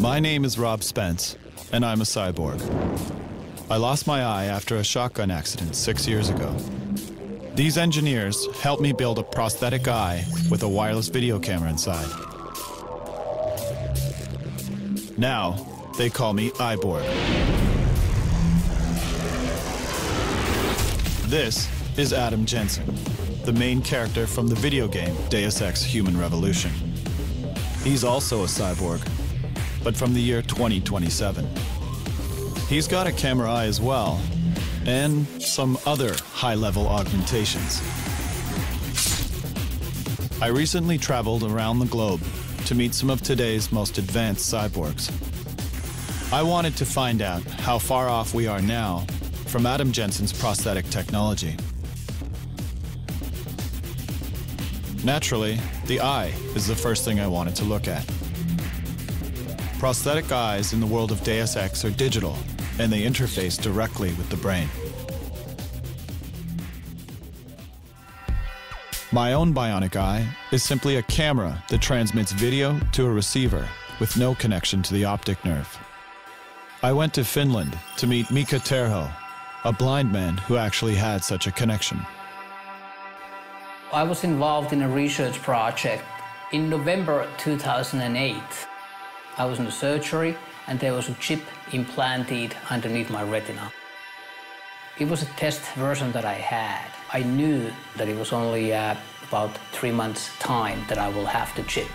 My name is Rob Spence, and I'm a cyborg. I lost my eye after a shotgun accident 6 years ago. These engineers helped me build a prosthetic eye with a wireless video camera inside. Now, they call me Eyeborg. This is Adam Jensen, the main character from the video game Deus Ex: Human Revolution. He's also a cyborg, but from the year 2027. He's got a camera eye as well, and some other high-level augmentations. I recently traveled around the globe to meet some of today's most advanced cyborgs. I wanted to find out how far off we are now from Adam Jensen's prosthetic technology. Naturally, the eye is the first thing I wanted to look at. Prosthetic eyes in the world of Deus Ex are digital, and they interface directly with the brain. My own bionic eye is simply a camera that transmits video to a receiver with no connection to the optic nerve. I went to Finland to meet Mika Terho, a blind man who actually had such a connection. I was involved in a research project in November 2008. I was in a surgery and there was a chip implanted underneath my retina. It was a test version that I had. I knew that it was only about 3 months' time that I will have the chip.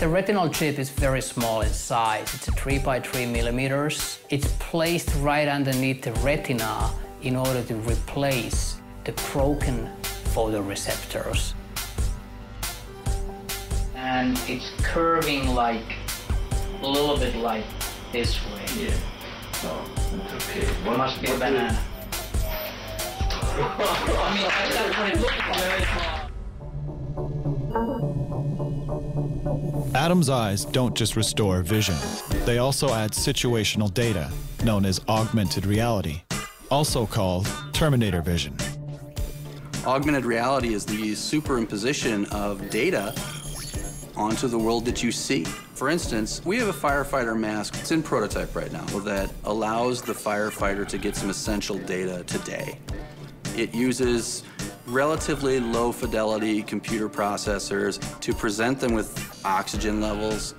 The retinal chip is very small in size. It's 3 by 3 millimeters. It's placed right underneath the retina in order to replace the broken photoreceptors. And it's curving like a little bit like this way. Yeah. Oh, it's okay. It must be a banana. I mean, that's what it looks like. Adam's eyes don't just restore vision. They also add situational data, known as augmented reality, also called Terminator vision. Augmented reality is the superimposition of data onto the world that you see. For instance, we have a firefighter mask. It's in prototype right now that allows the firefighter to get some essential data today. It uses relatively low fidelity computer processors to present them with oxygen levels,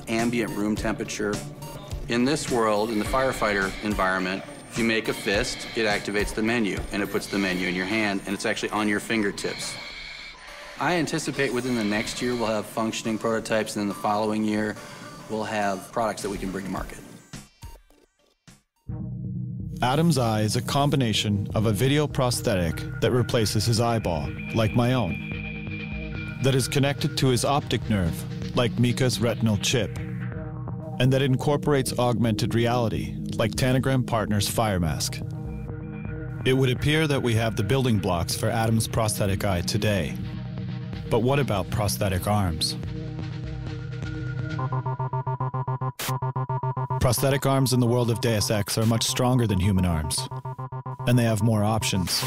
ambient room temperature. In this world, in the firefighter environment, if you make a fist, it activates the menu, and it puts the menu in your hand, and it's actually on your fingertips. I anticipate within the next year we'll have functioning prototypes, and then the following year we'll have products that we can bring to market. Adam's eye is a combination of a video prosthetic that replaces his eyeball, like my own, that is connected to his optic nerve, like Mika's retinal chip, and that incorporates augmented reality, like Tanagram Partners' Fire Mask. It would appear that we have the building blocks for Adam's prosthetic eye today. But what about prosthetic arms? Prosthetic arms in the world of Deus Ex are much stronger than human arms, and they have more options.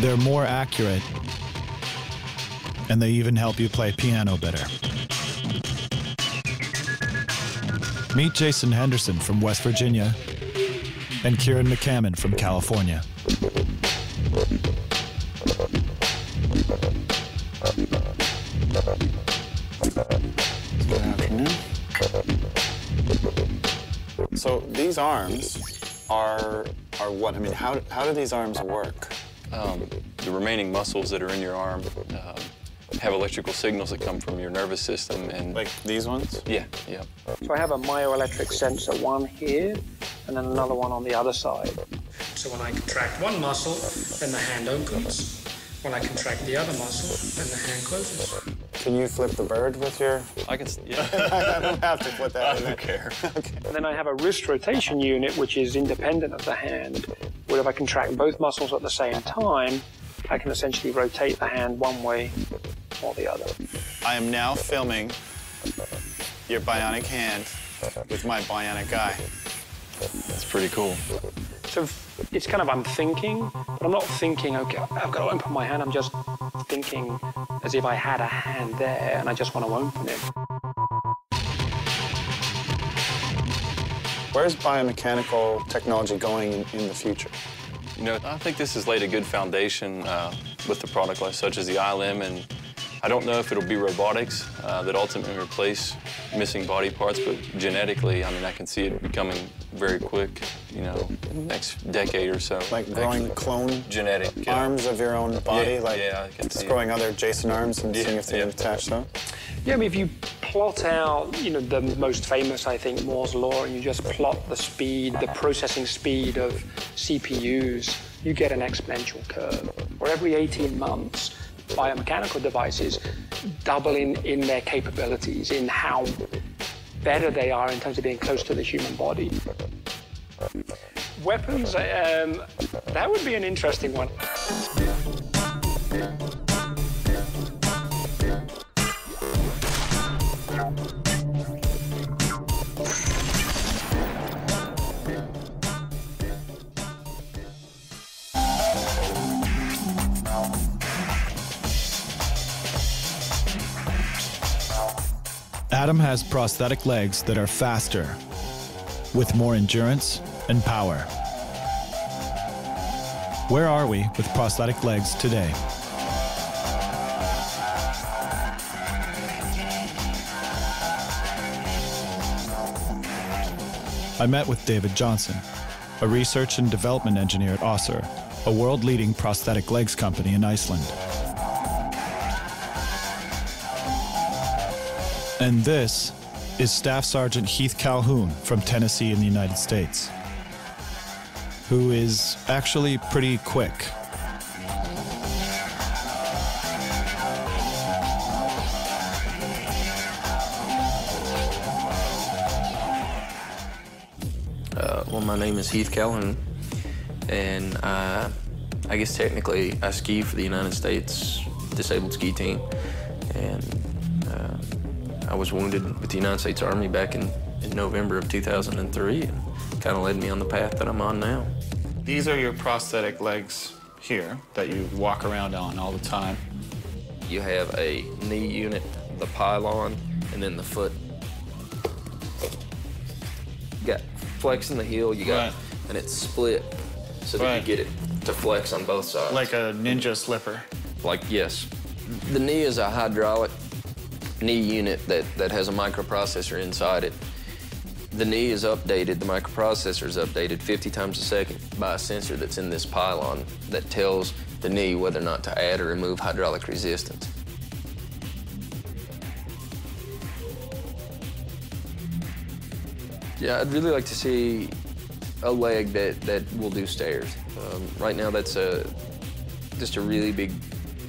They're more accurate, and they even help you play piano better. Meet Jason Henderson from West Virginia and Kieran McCammon from California. Good afternoon. So these arms are what? I mean, how do these arms work? The remaining muscles that are in your arm have electrical signals that come from your nervous system, and Like these ones? yeah. So I have a myoelectric sensor, one here, and then another one on the other side. So when I contract one muscle, then the hand opens. When I contract the other muscle, then the hand closes. Can you flip the bird with your? I can. Yeah. I don't have to put that I in don't there. care. Okay. And then I have a wrist rotation unit, which is independent of the hand, where if I contract both muscles at the same time, I can essentially rotate the hand one way or the other. I am now filming your bionic hand with my bionic eye. That's pretty cool. it's kind of I'm thinking, but I'm not thinking, okay, I've got to open my hand. I'm just thinking as if I had a hand there and I just want to open it. Where's biomechanical technology going in the future? You know, I think this has laid a good foundation with the product line such as the iLim, and I don't know if it'll be robotics that ultimately replace missing body parts, but genetically, I mean, I can see it becoming very quick, you know, next decade or so. Like growing clone genetic arms of your own body? Like I can see growing other adjacent arms and seeing if they attach them? Yeah, I mean, if you plot out, you know, the most famous, I think, Moore's Law, and you just plot the speed, the processing speed of CPUs, you get an exponential curve. For every 18 months, biomechanical devices double in their capabilities, in how better they are in terms of being close to the human body. Weapons, that would be an interesting one. Adam has prosthetic legs that are faster, with more endurance and power. Where are we with prosthetic legs today? I met with David Johnson, a research and development engineer at Össur, a world-leading prosthetic legs company in Iceland. And this is Staff Sergeant Heath Calhoun from Tennessee in the United States, who is actually pretty quick. Well, my name is Heath Calhoun, and I guess technically I ski for the United States Disabled Ski Team, and I was wounded with the United States Army back in November of 2003, and kind of led me on the path that I'm on now. These are your prosthetic legs here that you walk around on all the time. You have a knee unit, the pylon, and then the foot. You got flex in the heel, you got, and it's split so that you get it to flex on both sides. Like a ninja slipper. Like, yes. The knee is a hydraulic knee unit that has a microprocessor inside it. The knee is updated, the microprocessor is updated 50 times a second by a sensor that's in this pylon that tells the knee whether or not to add or remove hydraulic resistance. Yeah, I'd really like to see a leg that will do stairs. Right now, that's just a really big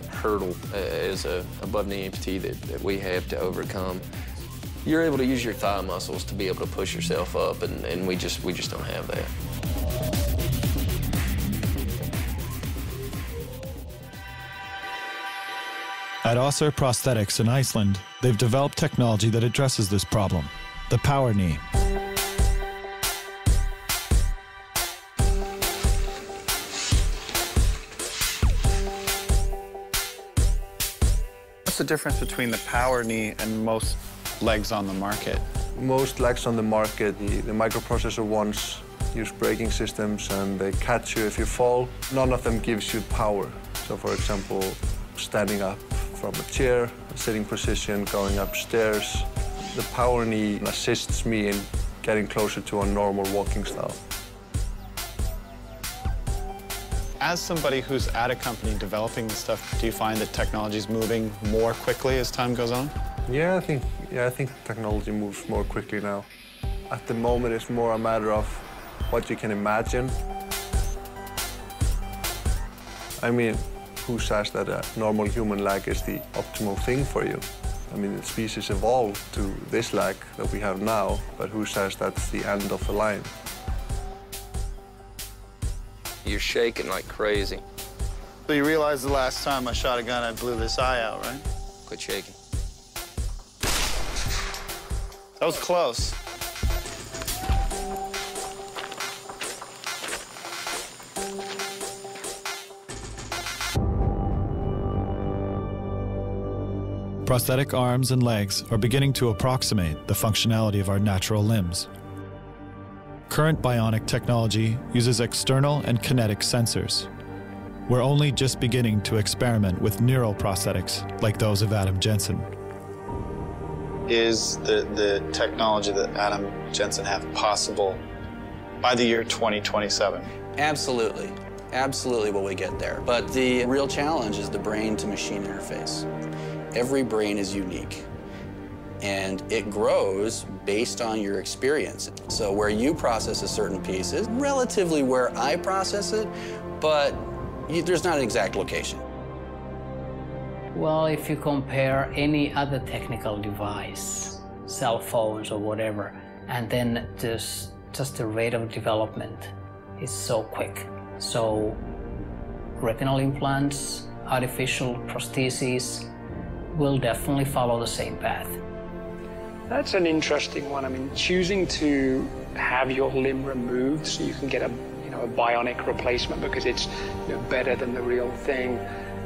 hurdle as a above-knee amputee that we have to overcome. You're able to use your thigh muscles to be able to push yourself up, and we just don't have that. At Össur Prosthetics in Iceland, they've developed technology that addresses this problem, the power knee. What's the difference between the power knee and most legs on the market? Most legs on the market, the microprocessor ones use braking systems and they catch you if you fall. None of them gives you power. So for example, standing up from a chair, a sitting position, going upstairs. The power knee assists me in getting closer to a normal walking style. As somebody who's at a company developing this stuff, do you find that technology is moving more quickly as time goes on? Yeah, I think technology moves more quickly now. At the moment, it's more a matter of what you can imagine. I mean, who says that a normal human leg is the optimal thing for you? I mean, the species evolved to this leg that we have now, but who says that's the end of the line? You're shaking like crazy. So you realize the last time I shot a gun, I blew this eye out, right? Quit shaking. That was close. prosthetic arms and legs are beginning to approximate the functionality of our natural limbs. Current bionic technology uses external and kinetic sensors. We're only just beginning to experiment with neural prosthetics like those of Adam Jensen. Is the technology that Adam Jensen have possible by the year 2027? Absolutely. Absolutely will we get there. But the real challenge is the brain-to-machine interface. Every brain is unique, and it grows based on your experience. So where you process a certain piece is relatively where I process it, but there's not an exact location. Well, if you compare any other technical device, cell phones or whatever, and then just the rate of development is so quick. So retinal implants, artificial prostheses will definitely follow the same path. That's an interesting one. I mean, choosing to have your limb removed so you can get a bionic replacement because it's better than the real thing.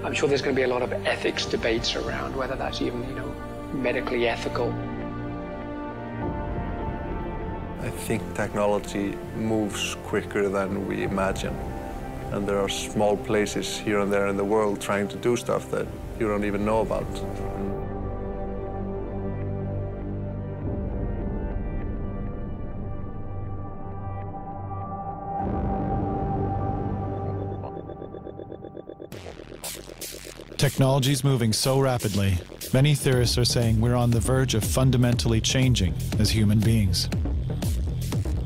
I'm sure there's going to be a lot of ethics debates around whether that's even medically ethical. I think technology moves quicker than we imagine. And there are small places here and there in the world trying to do stuff that you don't even know about. Technology's moving so rapidly, many theorists are saying we're on the verge of fundamentally changing as human beings.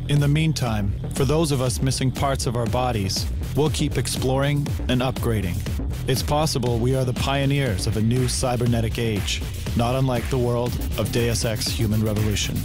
In the meantime, for those of us missing parts of our bodies, we'll keep exploring and upgrading. It's possible we are the pioneers of a new cybernetic age, not unlike the world of Deus Ex Human Revolution.